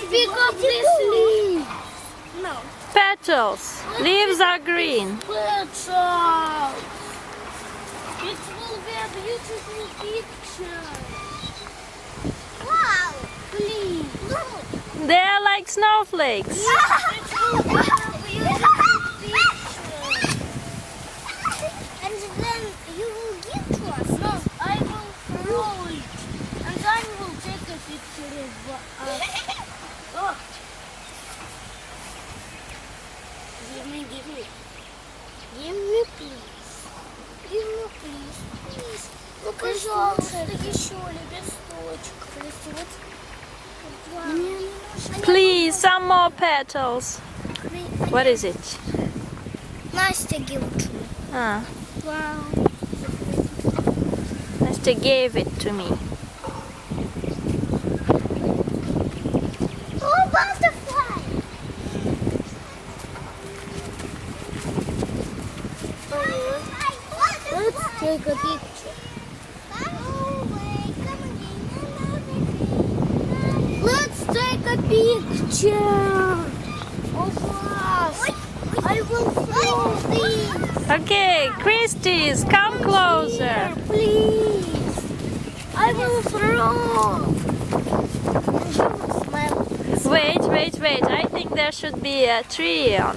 pick up this leaf. No. Petals. Leaves are green. Petals. It will be a beautiful picture. Wow. Please. Look. They are like snowflakes. It will be a beautiful picture. And then you will give to us. No, I will throw it. And I will take a picture of oh. Give me. Give me, please. Give me, please. Please. Ну, пожалуйста, еще лепесточек. Please, some more petals. What is it? Настя give it to me. Ah, Wow. Nastya gave it to me. Oh, butterfly. Let's take a picture. Let's take a picture of us. I will throw these. Okay, Christie's, come closer. Please. I will throw. And you will smile. Wait. I think there should be a tree on